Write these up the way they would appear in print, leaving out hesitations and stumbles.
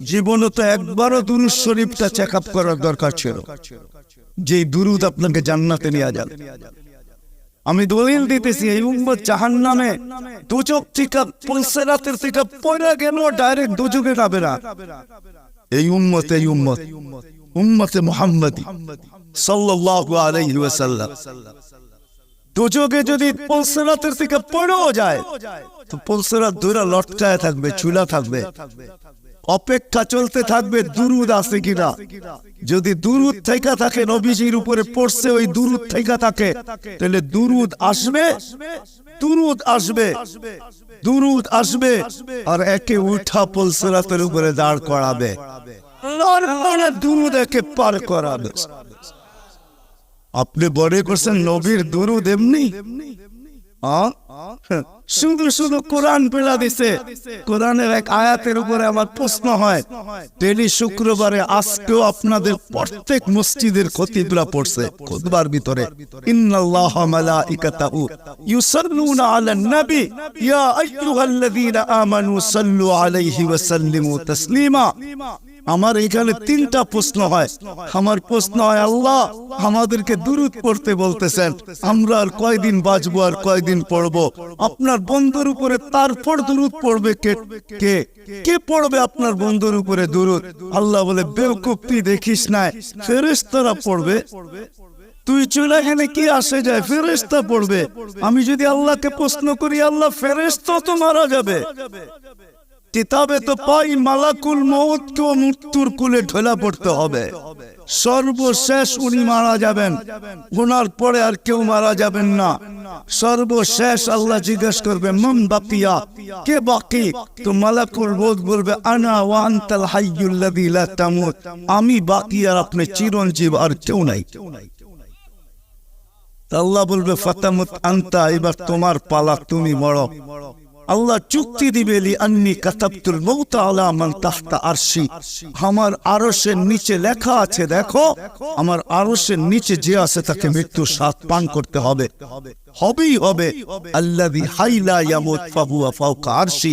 জীবনে তো একবারও দুরূদ শরীফটা চেক আপ করার দরকার ছিল, যে দুরূদ আপনাকে জান্নাতে নিয়ে যাবে। আমি দলিল দিতেছি, এই উম্মত জাহান্নামে দুচক থেকে পুলসেরাতের থেকে পয়রা গেল ডাইরেক্ট দুচকে যাবে না। এই উম্মতে মুহাম্মাদি সাল্লাল্লাহু আলাইহি ওয়াসাল্লাম দুচকে যদি পুলসেরাতের থেকে পড়েও যায় তো পুলসেরাত ধরে লটকায় থাকবে, চুলা থাকবে, অপেক্ষা চলতে থাকবে দুরূদ আছে কিনা। যদি দুরূদ থেকে থাকে, নবীজির উপরে পড়ছে, ওই দুরূদ থেকে থাকে, তাহলে দুরূদ আসবে, আর একে উঠা পুলসিরাতের উপরে দাঁড় করাবে, দুরূদ একে পার করাবে। আপনি বড় করছেন নবীর দুরূদ এমনি, শুধু শুধু কোরআন পেলা দিছে। কোরআনের এক আয়াতের উপরে আমার প্রশ্ন হয়, ডেলি শুক্রবারে আজকেও আপনাদের প্রত্যেক মসজিদের খতিবরা পড়ছে খুতবার ভিতরে, ইন্নাল্লাহা মালাইকাতাহু ইউসাল্লুনা আলান নবী ইয়া আইয়ুহাল্লাযীনা আমানু সাল্লু আলাইহি ওয়া সাল্লিমু তাসলিমা। আমার এখানে তিনটা প্রশ্ন হয়। আমার প্রশ্ন হয়, আল্লাহ আমাদেরকে দুরূদ পড়তে বলতেছেন, আমরা আর কয়দিন বাঁচবো, আর কয়দিন পড়বো? আপনার বন্ধুর উপরে তারপর দুরূদ পড়বে কে? কে পড়বে আপনার বন্ধুর উপরে দুরূদ? আল্লাহ বলে, বেওকুফ তুই দেখিস না, ফেরেশতারা পড়বে। তুই চলে এখানে কি আসে যায়? ফেরেশতা পড়বে। আমি যদি আল্লাহকে প্রশ্ন করি, আল্লাহ ফেরেশতা তো মারা যাবে, কিতাবে তো পাই মালাকুল মউতকেও মৃত্যুর কুলে ঢলে পড়তে হবে। সর্বশেষ উনি মারা যাবেন, ওনার পরে আর কেউ মারা যাবেন না। সর্বশেষ আল্লাহ জিজ্ঞেস করবে, মান বাকিয়া, কে বাকি? তো মালাকুল মউত বলবে, আনা ওয়া আনতাল হাইয়ুল্লাযী লা তামুত, আমি বাকি আর আপনি চিরঞ্জীব, আর কেউ নাই। আল্লাহ বলবে, ফাতামুত আনতা, এবার তোমার পালা, তুমি মরো। আল্লাহ চুক্তি দিবে, লি আন্নী কাতাবতুল মউত আলা মান তাহতা আরশি, আমার আরশের নিচে লেখা আছে, দেখো আমার আরশের নিচে যে আছে তাকে মৃত্যুর স্বাদ পান করতে হবে, হবেই হবে। আল্লাযী হাইলা ইয়ামুত ফাহুয়া ফাওকা আরশি,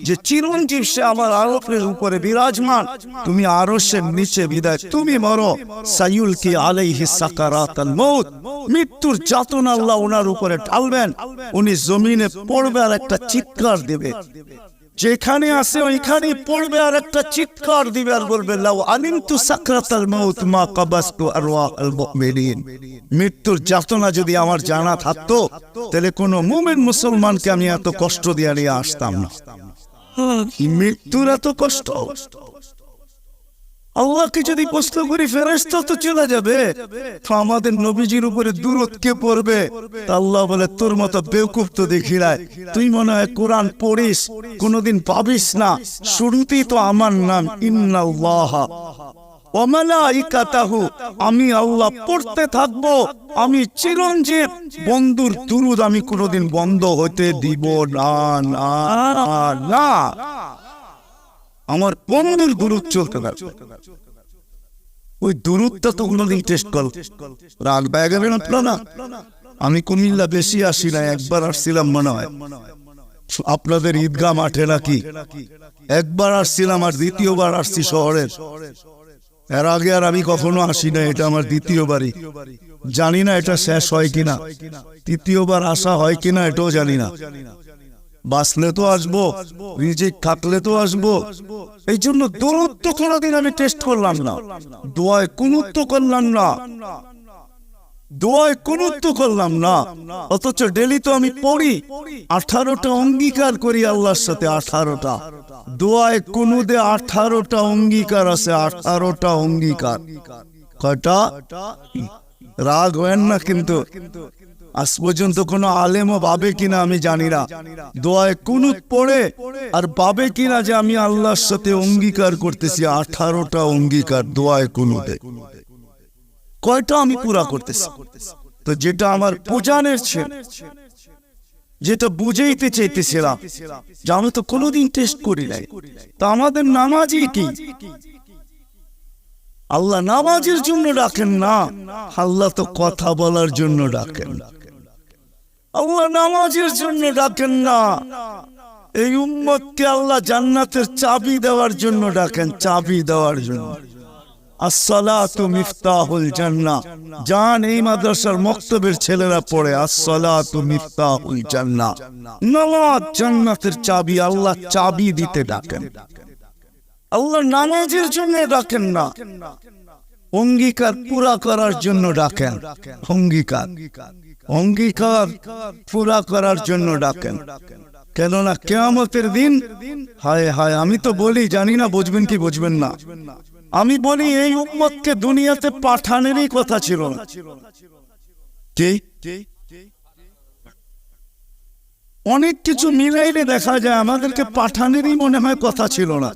যে চিরঞ্জীব সে আমার আরশের উপরে বিরাজমান, তুমি আরশের নিচে বিদায় তুমি মরো। সায়ুলকি আলাইহি সাকারাতাল মউত, মৃত্যুর যাতনা আল্লাহ ওনার উপরে ঢালবেন, উনি জমিনে পড়বে আর একটা চিৎকার দিবে, যেখানে আছে ওইখানে পড়বে আর একটা চিৎকার দিবে, আর বলবে, লাউ আলিমতু সাকরাতাল মাউত মা কাবাসতু আরওয়াহাল মুমিনিন, মৃত্যুর যাতনা যদি আমার জানা থাকতো তাহলে কোন মুমিন মুসলমানকে আমি এত কষ্ট দিয়ে নিয়ে আসতাম না। মৃত্যুর এত কষ্ট, আল্লাহকে যদি প্রশ্ন করি, ফেরেশতা তো চলে যাবে, তো আমাদের নবীজির উপরে দুরূদ কে পড়বে? আল্লাহ বলে, তোর মতো বেওকুফ তো দেখি নাই, তুই মনে হয় কোরআন পড়িস, কোনদিন পাবিস না। শুরুতেই তো আমার নাম ইন্নাল্লাহা ওয়া মালাইকাতাহু, আমি আল্লাহ পড়তে থাকবো, আমি চিরঞ্জীব, বন্ধুর দুরূদ আমি কোনদিন বন্ধ হতে দিব না, না না, আমার বন্ধুর দুরূদ চলতে থাকবে। ওই দুরূদটা তো কোনদিন টেস্ট কর, রাগ ব্যাগাবে না। আমি কুমিল্লা বেশি আসি না, একবার আসছিলাম মনে হয় আপনাদের ঈদগাহ মাঠে নাকি, একবার আসছিলাম, আর দ্বিতীয়বার আসছি শহরের। এর আগে আর আমি কখনো আসি না, এটা আমার দ্বিতীয়বারই। জানি না এটা শেষ হয় কিনা, তৃতীয়বার আসা হয় কিনা এটাও জানি না। বাঁচলে তো আসবো, রিজিক থাকলে তো আসবো। এই জন্য দুরূদ তো কোনোদিন আমি টেস্ট করলাম না, দোয়ায় কুনুত তো করলাম না, দোয়ায় কুনুত তো করলাম না। অথচ ডেলি তো আমি পড়ি, 18টা অঙ্গীকার করি আল্লাহর সাথে, 18টা দোয়ায় কুনুতে 18টা অঙ্গীকার আছে, 18টা অঙ্গীকার। কয়টা? রাগ হয় না কিন্তু, আজ পর্যন্ত কোন আলেমও ভাবে কিনা আমি জানি না, দোয়ায় কুনুত পড়ে আর ভাবে কিনা যে আমি আল্লাহর সাথে অঙ্গীকার করতেছি। 18টা অঙ্গীকার দোয়ায় কুনুতে, কয়টা আমি পুরা করতেছি? তো যেটা আমার বোঝানোর ছিল, যেটা বুঝাইতে চাইতেছিলাম, যে আমি তো কোনোদিন টেস্ট করি নাই। তো আমাদের নামাজি কি? আল্লাহ নামাজের জন্য ডাকেন না, আল্লাহ তো কথা বলার জন্য ডাকেন। আল্লাহ নামাজের জন্য ডাকেন না, এই উম্মতকে আল্লাহ জান্নাতের চাবি দেওয়ার জন্য ডাকেন, চাবি দেওয়ার জন্য। আসসালাতু মিফতাহুল জান্নাহ। জান এই মাদ্রাসার মক্তবের ছেলেরা পড়ে আসসালাতু মিফতাহুল জান্নাহ। নামাজ জান্নাতের চাবি। আল্লাহ চাবি দিতে ডাকেন। আল্লাহ নামাজের জন্য ডাকেন না, অঙ্গীকার পুরা করার জন্য ডাকেন। অঙ্গীকার অঙ্গীকার পুরা করার জন্য ডাকেন। কেননা কিয়ামতের দিন, হায় হায়, আমি তো বলি, জানি না বুঝবেন কি বুঝবেন না, আমি বলি এই উম্মতকে দুনিয়াতে পাঠানেরই কথা ছিল না। অনেক কিছু মিলাইলে দেখা যায় আমাদেরকে পাঠানেরই মনে হয় কথা ছিল না।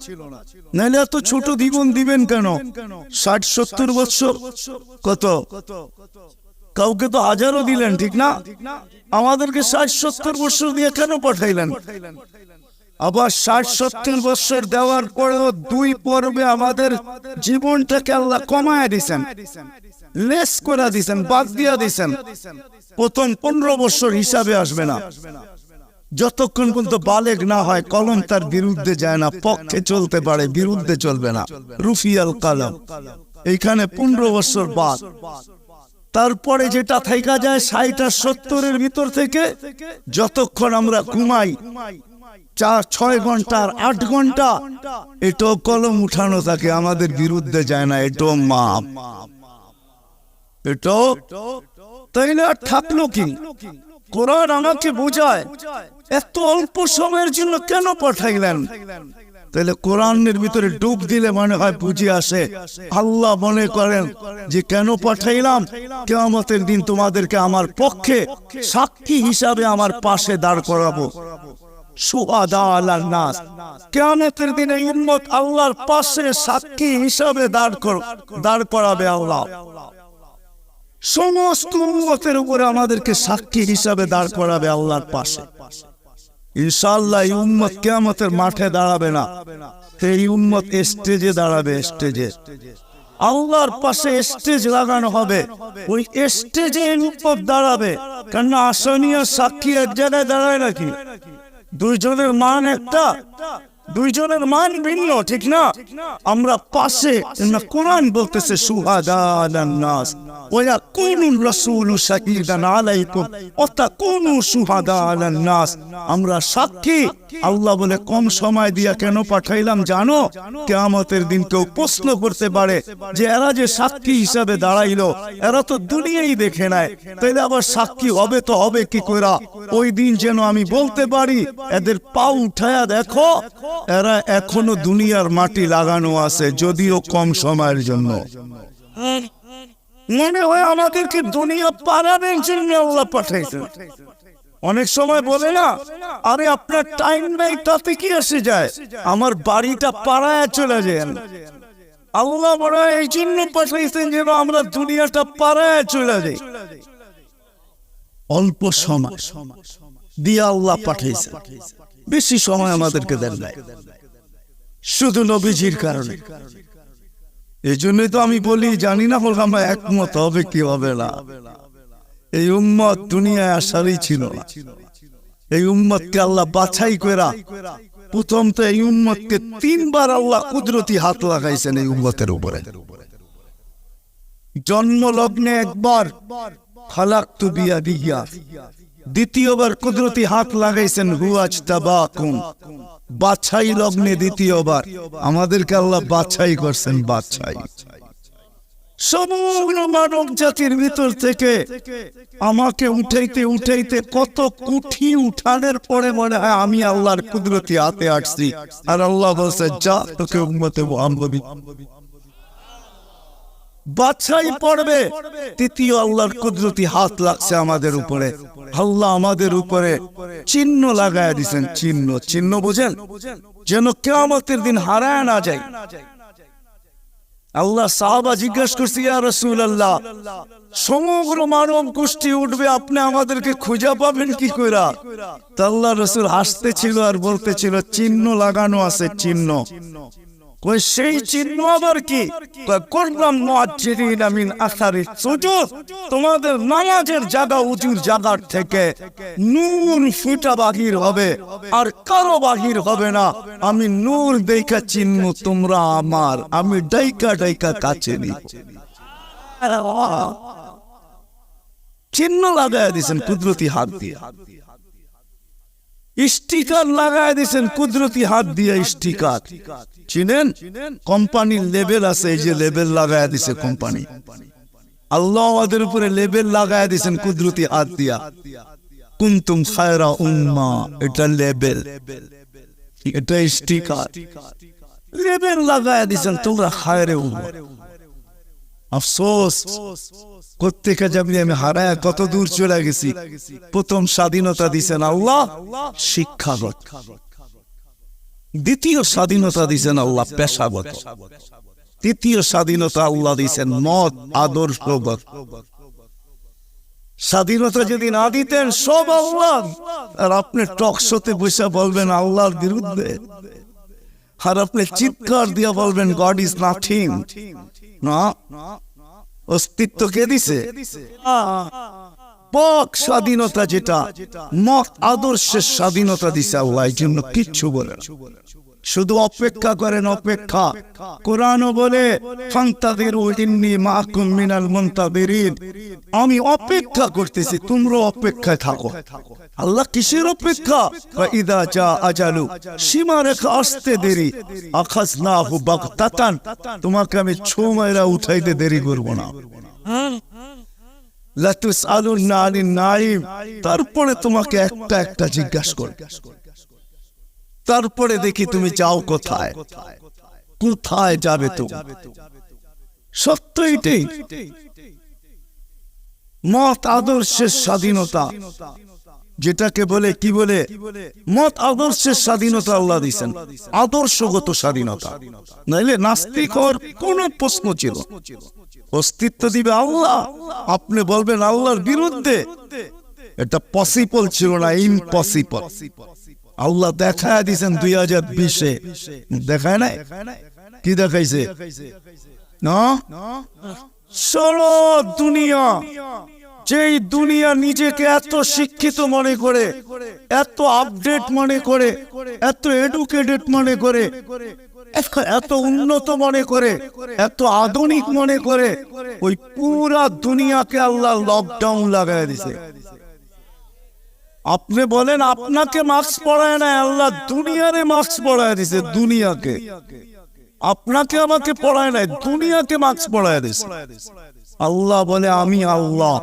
নাহলে এত ছোট জীবন দিবেন কেন? 60-70 বছর, কত কাউকে তো হাজারও দিলেন, ঠিক না? আমাদেরকে 60-70 বছর দিয়ে কেন পাঠাইলেন? আবার 60-70 বছর দেওয়ার পরেও 2 পর্বে আমাদের জীবনটাকে আল্লাহ কমায় দিছেন, লেস করে দিছেন, বাদ দিয়া দিছেন। প্রথম 15 বছর হিসাবে আসবে না, যতক্ষণ পর্যন্ত বালেগ না হয়, কলম তার বিরুদ্ধে যায় না, পক্ষে চলতে পারে, বিরুদ্ধে চলবে না। রুফিয়াল কালাম, এইখানে 15 বছর বাদ। তারপরে যেটা থেকে যায় 60 আর 70-এর ভিতর থেকে, যতক্ষণ আমরা ঘুমাই 4-6 ঘন্টা আর 8 ঘন্টা, এটাও কলম উঠানো থাকে, আমাদের বিরুদ্ধে যায় না, এটাও মাপ, এটাও। তাইলে আর থাকলো কি? কোরআন আমাকে বোঝায় এত অল্প সময়ের জন্য কেন পাঠাইলেন। তাহলে কোরআনের ভিতরে ডুব দিলে মনে হয় বুঝে আসে। আল্লাহ মনে করেন যে কেন পাঠাইলাম, কিয়ামতের দিন তোমাদেরকে আমার পক্ষে সাক্ষী হিসাবে আমার পাশে দাঁড় করাবো। শুহাদা আলান নাস, কিয়ামতের দিনে উম্মত আল্লাহর পাশে সাক্ষী হিসাবে দাঁড় করাবে আল্লাহ। সমস্ত উম্মতের উপরে আমাদেরকে সাক্ষী হিসাবে দাঁড় করাবে আল্লাহর পাশে। ইনশাআল্লাহ এই উম্মত কিয়ামতের মাঠে দাঁড়াবে না, এই উম্মত স্টেজে দাঁড়াবে। স্টেজে আল্লাহর পাশে স্টেজ লাগানো হবে, ওই স্টেজে উম্মত দাঁড়াবে। কেন আসনীয় সাক্ষী এক জায়গায় দাঁড়ায় নাকি? দুইজনের মান একটা, দুইজনের মান ভিন্ন, ঠিক না? আমরা পাশে, কোরআন বলতেছে শুহাদা আলান নাস ওয়া ইয়াকুনুর রাসূলু শাহীদান আলাইকুম ওয়া তাকুনু শুহাদা আলান নাস। আমরা সাক্ষী। আল্লাহ বলে কম সময় দিয়া কেন পাঠাইলাম জানো? কিয়ামতের দিন কেউ প্রশ্ন করতে পারে যে এরা যে সাক্ষী হিসাবে দাঁড়াইলো, এরা তো দুনিয়াই দেখে নাই, তাইলে আবার সাক্ষী হবে তো হবে কি কইরা? ওই দিন যেন আমি বলতে পারি এদের পা উঠায়া দেখো, এরা এখনো দুনিয়ার মাটি লাগানো আছে, যদিও কম সময়ের জন্য। মনে হয় আমাদেরকে দুনিয়া পারাবের জন্য আল্লাহ পাঠাইছেন। অনেক সময় বলে না, আরে আপনার টাইম নাই, তাতে কি এসে যায়, আমার বাড়িটা পাড়ায় চলে যান। আল্লাহ বড় এই জন্য পাঠাইছেন যেন আমরা দুনিয়াটা পাড়ায় চলে যাই। অল্প সময় দিয়ে আল্লাহ পাঠাইছেন, বেশি সময় আমাদেরকে দেন নাই, শুধু নবীজির কারণে। এই জন্যই তো আমি বলি, জানি না বললাম আমরা একমত হবে কি হবে না। এই উম্মত দুনিয়ায় আসারই ছিল না। এই উম্মতকে আল্লাহ বাছাই করা, প্রথম তো এই উম্মতকে 3 বার আল্লাহ কুদরতি হাত লাগাইছেন এই উম্মতের উপরে। জন্ম লগ্নে একবার খালাকতু বিয়াদিয়া, দ্বিতীয়বার কুদরতি হাত লাগাইছেন হুয়াজতাবাকুম, বাছাই লগ্নে দ্বিতীয়বার আমাদেরকে আল্লাহ বাছাই করছেন। বাছাই সমগ্র মানব জাতির ভিতর থেকে আমাকে উঠাইতে উঠাইতে কত কুঠি উঠানোর পরে মনে হয় আমি আল্লাহর কুদরতি হাতে আসছি। আর আল্লাহ বলছে যা, তোকে উম্মতে মুহাম্মদ বাছাই পড়বে। তৃতীয় আল্লাহর কুদরতি হাত লাগছে আমাদের উপরে। আল্লাহ আমাদের উপরে চিহ্ন লাগায় দিয়েছেন। চিহ্ন, চিহ্ন বুঝেন, যেন কিয়ামতের দিন হারায় না যায়। আল্লাহ সাহাবা জিজ্ঞাসা করছে, ইয়া রাসূলুল্লাহ, সমগ্র মানব গোষ্ঠী উঠবে, আপনি আমাদেরকে খুঁজে পাবেন কি কইরা? তা আল্লাহ রাসূল হাসতেছিল আর বলতেছিল, চিহ্ন লাগানো আছে, চিহ্ন। কই সেই চিহ্ন আবার কি? কই করলাম মুআজ্জিরিনা মিন আসারি সুজুদ, তোমাদের নামাজের জায়গা উজুর জায়গার থেকে নূর ফুটা বাহির হবে, আর কারো বাহির হবে না। আমি নূর দেখা চিহ্ন তোমরা আমার, আমি ডাইকা ডাইকা কাছে নিব। চিহ্ন লাগায় দিয়েছেন কুদরতি হাত দিয়ে, স্টিকার লাগায় দিয়েছেন কুদরতি হাত দিয়ে। স্টিকার চিনেন? কোম্পানির লেবেল আছে, এই যে লেবেল লাগায় দিছে কোম্পানি। আল্লাহ আমাদের উপরে লেবেল লাগায় দিয়েছেন কুদরতি হাত দিয়া। কুনতুম খায়রা উম্মাহ, এটা লেবেল, এটা স্টিকার, লেবেল লাগায় দিয়েছেন তোমরা খায়রে উম্মাহ। আফসোস কোত্থেকে যাবি আমি হারায় কত দূর চলে গেছি। প্রথম স্বাধীনতা দিছেন আল্লাহ শিক্ষাগত, দ্বিতীয় স্বাধীনতা দিছেন আল্লাহ পেশাগত, তৃতীয় স্বাধীনতা আল্লাহ দিছেন মত আদর্শগত। স্বাধীনতা যদি না দিতেন সব আল্লাহ, আর আপনি টক শোতে বসে বলবেন আল্লাহর বিরুদ্ধে, আর আপনি চিৎকার দিয়ে বলবেন গড ইজ নাথিং। না, অস্তিত্ব কে দিছে? পক স্বাধীনতা, যেটা মত আদর্শের স্বাধীনতা দিছে আল্লাহ। এই জন্য কিচ্ছু বলে না, শুধু অপেক্ষা করেন, অপেক্ষা। কোরআনও বলে ফান্তাযিরু ইন্নী মাআকুম মিনাল মুনতাযিরিন, আমি অপেক্ষা করতেছি, তোমরা অপেক্ষায় থাকো। আল্লাহ কিসের অপেক্ষা? ইদা জা আজালু, সীমারেখা আসতে দেরি, আখাযনাহু বাগতাতান, তোমাকে আমি ছো মাইরা উঠাইতে দেরি করব না। লা তুসআলুনা আনিন নাঈম, তারপরে তোমাকে একটা একটা জিজ্ঞাসা করব, তারপরে দেখি তুমি যাও কোথায়, কোথায় যাবে তুমি। সত্য এটাই, মত আদর্শের স্বাধীনতা, যেটাকে বলে কি বলে মত আদর্শের স্বাধীনতা আল্লাহ দিয়েছেন, আদর্শগত স্বাধীনতা। নাইলে নাস্তিক হওয়ার কোন প্রশ্ন ছিল? অস্তিত্ব দিবে আল্লাহ, আপনি বলবেন আল্লাহর বিরুদ্ধে, এটা পসিবল ছিল না, ইম্পসিবল। আল্লাহ দেখায় দিয়েছেন 2020-এ, দেখায় নাই? কি দেখাইছে? না, ষোলো দুনিয়া, যেই দুনিয়া নিজেকে এত শিক্ষিত মনে করে, এত আপডেট মনে করে, এত এডুকেটেড মনে করে, এত উন্নত মনে করে, এত আধুনিক মনে করে, ওই পুরা দুনিয়াকে আল্লাহ লকডাউন লাগায় দিছে। আপনি বলেন আপনাকে মাস্ক পরায় না, আল্লাহ দুনিয়ারে মাস্ক পরায় দিছে, দুনিয়াকে। আপনাকে আমাকে পরায় নাই, দুনিয়াকে মাস্ক পরায় দিছে। আল্লাহ বলে আমি আল্লাহ,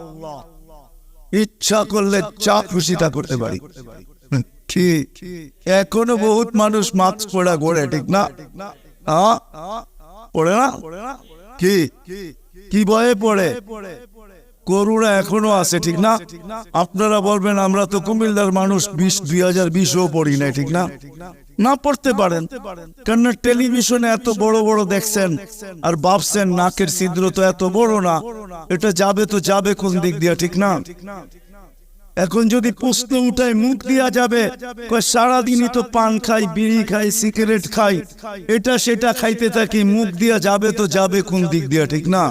ইচ্ছা করলে যা খুশি তা করতে পারি। কি এখনো বহুত মানুষ মাস্ক পরা ঘোরে, ঠিক না? পড়ে না? কি কি ভয়ে পড়ে? করুণা এখনো আছে, ঠিক না? আপনারা বলবেন আমরা তো কুমিল্লার মানুষ, 2020-ও পড়ি নাই, ঠিক না? না পড়তে পারেন, কেন টেলিভিশনে এত বড় বড় দেখছেন আর ভাবছেন নাকের ছিদ্র তো এত বড় না, এটা যাবে তো যাবে কোন দিক দিয়া, ঠিক না? এখন যদি প্রশ্ন উঠায় মুখ দিয়া যাবে, সারাদিনই তো পান খাই, বিড়ি খাই, সিগারেট খাই, এটা সেটা খাইতে থাকি, মুখ দিয়া যাবে তো যাবে কোন দিক দিয়া, ঠিক না?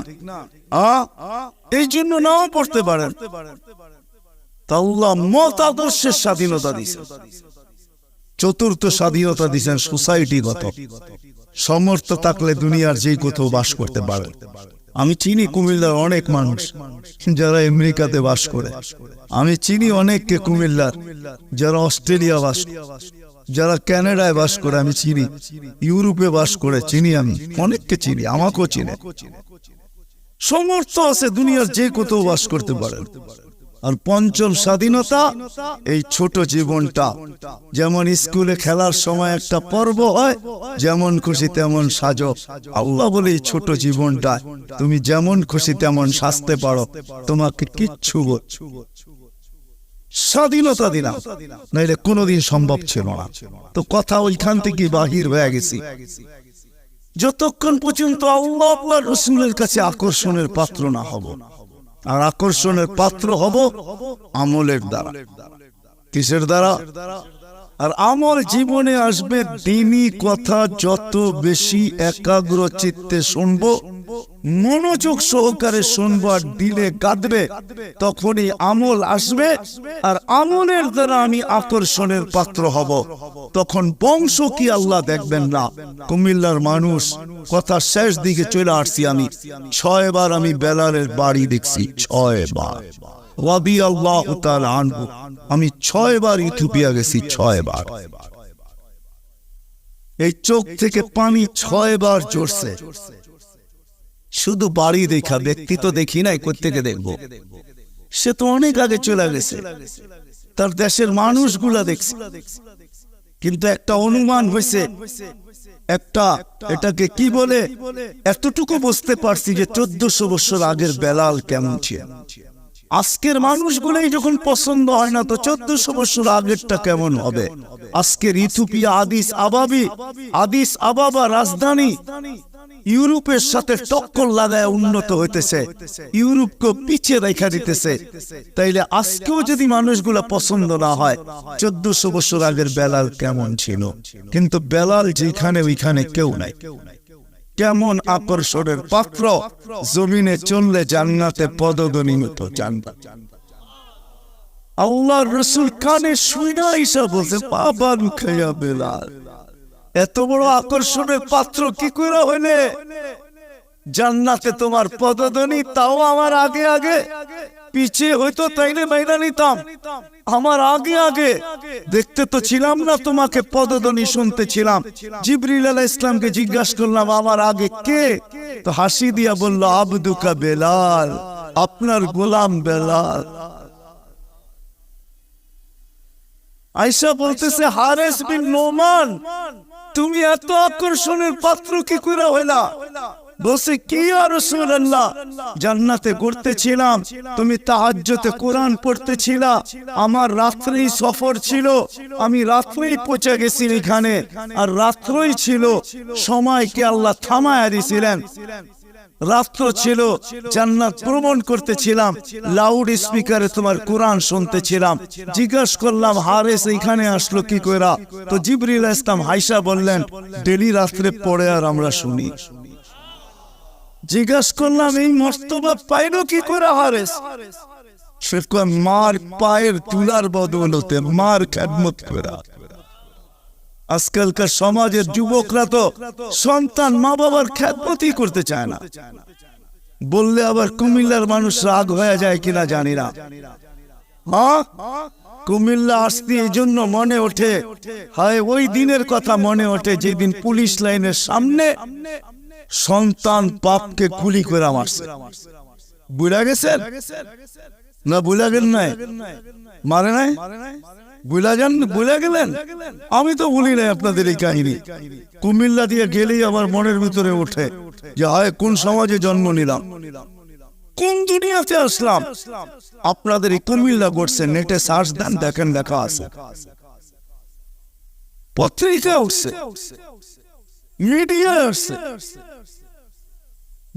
এই জন্য নাও পড়তে পারেন। আল্লাহ মত আদর্শের স্বাধীনতা দিয়েছেন। চতুর্থ স্বাধীনতা দিয়েছেন সোসাইটিগত, সমর্থ থাকলে দুনিয়ার যে কোথাও বাস করতে পারে। আমি চিনি কুমিল্লার অনেক মানুষ যারা আমেরিকাতে বাস করে, আমি চিনি অনেককে কুমিল্লার যারা অস্ট্রেলিয়া বাস, যারা কানাডায় বাস করে, আমি চিনি ইউরোপে বাস করে, চিনি আমি অনেককে চিনি, আমাকেও চিনে। সমর্থ আছে, দুনিয়ার যে কোথাও বাস করতে পারে। আর পঞ্চম স্বাধীনতা, এই ছোট জীবনটা, যেমন স্কুলে খেলার সময় একটা পর্ব হয়, যেমন খুশি তেমন সাজো। আল্লাহ বলে এই ছোট জীবনটা তুমি যেমন খুশি তেমন সাজতে পারো, তোমাকে কিচ্ছু স্বাধীনতা দিলাম, নাইলে কোনোদিন সম্ভব ছিল না। তো কথা ওইখান থেকে বাহির হয়ে গেছি। যতক্ষণ পর্যন্ত আল্লাহ আপনার রাসূলের কাছে আকর্ষণের পাত্র না হব, আর আকর্ষণের পাত্র হব আমলের দ্বারা। কিসের দ্বারা? আর আমল জীবনে আসবে দ্বীনি কথা যত বেশি একাগ্র চিত্তে শুনবো, মনোযোগ সহকারে শুনবো আর দিলে গাঁদবে, তখনই আমল আসবে। আর আমলের দ্বারা আমি আকর্ষণের পাত্র হব। তখন বংশ কি আল্লাহ দেখবেন না। কুমিল্লার মানুষ, কথা শেষ দিকে চলে আসছি আমি, 6 বার আমি বেলালের বাড়ি দেখছি, 6 বার। রাদিয়াল্লাহু তাআলা আনহু, আমি 6 বার ইথিওপিয়া গেছি, 6 বার। এই চোখ থেকে পানি 6 বার ঝরছে। শুধু বাড়ি দেখা, ব্যক্তি তো দেখি নাই, কোত্থেকে দেখবো? সে তো অনেক আগে চলে গেছে, তার দেশের মানুষগুলা দেখছে। কিন্তু একটা অনুমান হয়েছে, একটা এটাকে কি বলে, এতটুকু বুঝতে পারছি যে 1400 বছর আগের বেলাল কেমন ছিল। আজকের মানুষগুলোই যখন পছন্দ হয় না, তো 1400 বছর আগেরটা কেমন হবে? আজকের ইথিওপিয়া আদিস আবাবা রাজধানী ইউরোপের সাথে টক্কর লাগায় উন্নত হইতেছে, ইউরোপকে পিছিয়ে রেখা দিতেছে। তাইলে আজকেও যদি মানুষগুলা পছন্দ না হয়, 1400 বছর আগের বেলাল কেমন ছিল? কিন্তু বেলাল যেখানে ওইখানে কেউ নাই। কেমন আকর্ষণের পাত্র, জমিনে চললে জান্নাতে পদধ্বনি মতো জান্নাত। আল্লাহর রাসূল কানে শুনা ঈসা বলছে, বাবা খাইয়া বেলাল এত বড় আকর্ষণের পাত্র কি করে হইলে জান্নাতে তোমার পদধ্বনি? তাও আমার আগে আগে, পিছিয়ে হইতো তাইলে মাইনা নিতাম। আমার আগে আগে দেখতে তো ছিলাম না, তোমাকে পদধ্বনি শুনতে ছিলাম। জিবরিল আলাইহিস সালামকে জিজ্ঞাসা করলাম, আমার আগে কে? তো হাসি দিয়া বলল, আবদুকা বেলাল, আপনার গোলাম বেলাল। আয়েশা বলতেছে, হারেস বিন নোমান, তুমি এত আকর্ষণের পাত্র কি করে হইলা? বলছে, কি ইয়া রাসূলুল্লাহ, জান্নাতে ঘুরতেছিলাম, তুমি তাহাজ্জুদে কোরআন পড়তেছিলা, আমার রাত্রেই সফর ছিল, আমি রাত্রেই পৌঁছে গেছি এখানে, আর রাত্রই ছিল, সময়কে আল্লাহ থামায়া দিয়েছিলেন, রাত্র ছিল, জান্নাত ভ্রমণ করতেছিলাম, লাউড স্পিকারে তোমার কোরআন শুনতেছিলাম। জিজ্ঞাসা করলাম, হারেস এখানে আসলো কি কইরা? তো জিবরিল আলাইহিস সালাম হাইসা বললেন, ডেলি রাত্রে পড়ে আর আমরা শুনি। জিজ্ঞাসা করলাম, এই মর্তবা পাইলো কি করে হারেস? সে কয়, মার পায়ের তুলার বদৌলতে, মার খেদমত করা। আজকালকার সমাজের যুবকরা তো সন্তান মা বাবার খেদমতই করতে চায় না। বললে আবার কুমিল্লার মানুষ রাগ হয়ে যায় কিনা জানি না। হ্যাঁ, কুমিল্লা আসতে এই জন্য মনে ওঠে, হয় ওই দিনের কথা মনে ওঠে যেদিন পুলিশ লাইনের সামনে সন্তান বাপকে গুলি করে মারছে। বুঝা গেছেন না? বুঝা গেল নাই? মারে নাই? বুঝা গেলেন? আমি তো ভুলি নাই আপনাদের এই কাহিনী। কুমিল্লা দিয়ে গেলেই আমার মনের ভিতরে ওঠে যে হয় কোন সমাজে জন্ম নিলাম, কোন দুনিয়াতে আসলাম। আপনাদের এই কুমিল্লা ঘটছে, নেটে সার্চ দেন, দেখেন, লেখা আছে, পত্রিকা উঠছে, মিডিয়া আসছে।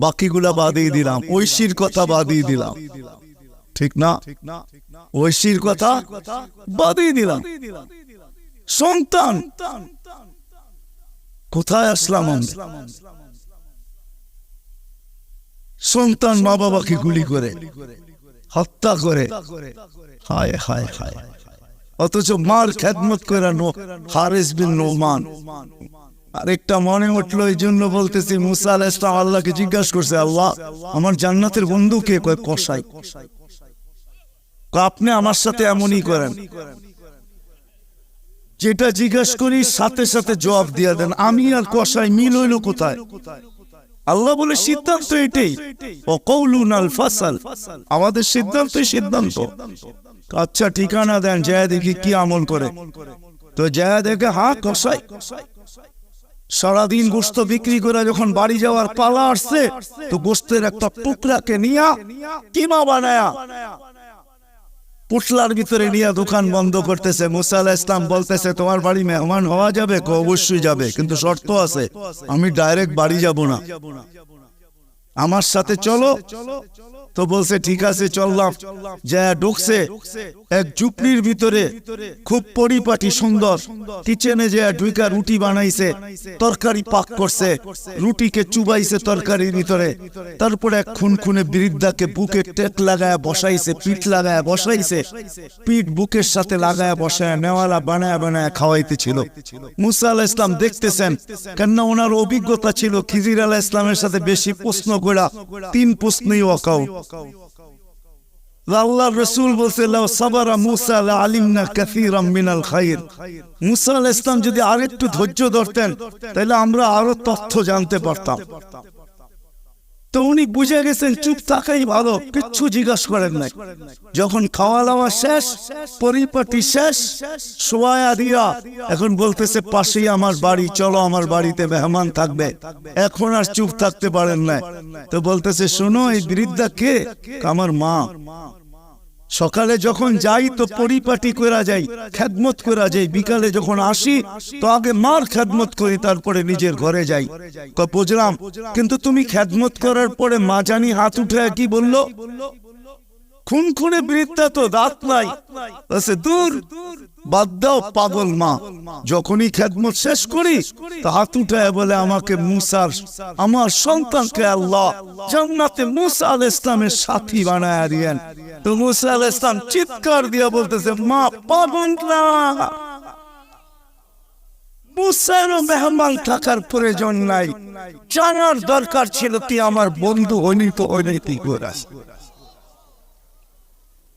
বাকিগুলা বাদিয়ে দিলাম, ঐশীর কথা বাদিয়ে দিলাম, ঠিক না? ঐশীর কথা বাদিয়ে দিলাম। সন্তান কোথায় আসলাম আমরা? সন্তান মা বাবাকে গুলি করে, হত্যা করে, হায় হায় হায়। অথচ মার খেদমত করে হারেস বিন নোমান। আরেকটা মনে উঠলো, এই জন্য বলতেছি, মুসা আলাইহিস সালাম আল্লাহকে জিজ্ঞাসা করছে, আল্লাহ আমার জান্নাতের বন্ধু কে? কয় কসাই। আপনি আমার সাথে এমনই করেন, যেটা জিজ্ঞাসা করি সাথে সাথে জবাব দিয়ে দেন। আমি আর কসাই মিল হইল কোথায়? আল্লাহ বলে, সিদ্ধান্ত এটাই, ওয়াকাউলুনাল ফাসাল, আমাদের সিদ্ধান্তই সিদ্ধান্ত। আচ্ছা ঠিকানা দেন, যায় দেখি কি আমল করে। তো যায় দেখে, হ্যাঁ কসাই। সারাদিন গোস্ত বিক্রি করে যখন বাড়ি যাওয়ার পালা আসছে, তো গোস্তের একটা টুকরাকে নিয়া কিমা বানায়া পুটলার ভিতরে নিয়ে দোকান বন্ধ করতেছে। মুসা আলাইহিস সালাম বলতেছে, তোমার বাড়ি মেহমান হওয়া যাবে? অবশ্যই যাবে, কিন্তু শর্ত আছে, আমি ডাইরেক্ট বাড়ি যাব না, আমার সাথে চলো। তো বলছে ঠিক আছে চললাম। যা ঢুকছে এক ঝুপড়ির ভিতরে, খুব পরিপাটি সুন্দর। কিচেনে যে ঢুইকা রুটি বানাইছে, তরকারি পাক করছে, রুটিকে চুবাইছে তরকারির ভিতরে। তারপরে এক খুনখুনে বৃদ্ধাকে বুকে টেক লাগায় বসাইছে, পিঠ লাগায় বসাইছে, পিঠ বুকের সাথে লাগায় বসায় নেওয়ালা বানায় বানায় খাওয়াইতেছিল। মুসা আলাইহিস সালাম দেখতেছেন, কেননা ওনার অভিজ্ঞতা ছিল খিজির আলাইহিস সালামের সাথে বেশি প্রশ্ন করা, 3 প্রশ্নই ওয়াকাউ। আল্লাহর রাসূল বলছে লাউ সাবারা মুসা লা আলিমনা কাসীরাম মিনাল খায়র। মুসা আলাইহিস সালাম যদি আরেকটু ধৈর্য ধরতেন তাহলে আমরা আরো তথ্য জানতে পারতাম। তো উনি বুঝে গেছেন চুপ থাকাই ভালো, কিচ্ছু জিজ্ঞাসা করেন নাই। যখন খাওয়া দাওয়া শেষ, পরিপাটি শেষ, শোয়া দিয়া এখন বলতেছে পাশেই আমার বাড়ি, চলো আমার বাড়িতে মেহমান থাকবে। এখন আর চুপ থাকতে পারেন না। তো বলতেছে শোনো, এই বৃদ্ধা কে? আমার মা। সকালে যখন যাই তো পরিপাটি করা যাই, খেদমত করা যাই, বিকালে যখন আসি তো আগে মার খেদমত করি, তারপরে নিজের ঘরে যাই। বুঝলাম, কিন্তু তুমি খেদমত করার পরে মা জানি হাত উঠে কি বললো? খুনখুনে বৃদ্ধা, তো দাঁত নাই। দূর, বাদ দাও পাগল মা। যখনই খেদমত শেষ করি তো হাত উঠায় বলে আমাকে মুসার, আমার সন্তানকে আল্লাহ জান্নাতে মুসা আলাইহিস সালামের সাথী বানায় দিয়েন। তো মুসা আলাইহিস সালাম চিৎকার দিয়া বলতেছে মা পাগল না, মুসারও মেহমান থাকার প্রয়োজন নাই, জানার দরকার ছিল তুই আমার বন্ধু হইনি তো হইনি কি করে,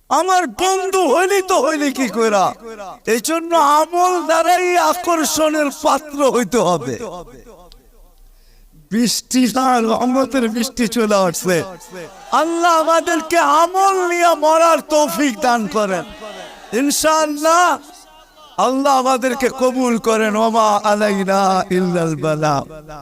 আমার বন্ধু হইলি তো হইলি কি কইরা। এই জন্য আমল দ্বারাই আকর্ষণের পাত্র হইতে হবে। বৃষ্টি না, রহমতের বৃষ্টি চলে আসছে। আল্লাহ আমাদেরকে আমল নিয়ে মরার তৌফিক দান করেন ইনশাআল্লাহ। আল্লাহ আমাদেরকে কবুল করেন। ওমা আলাইনা ইল্লাল বালাগ।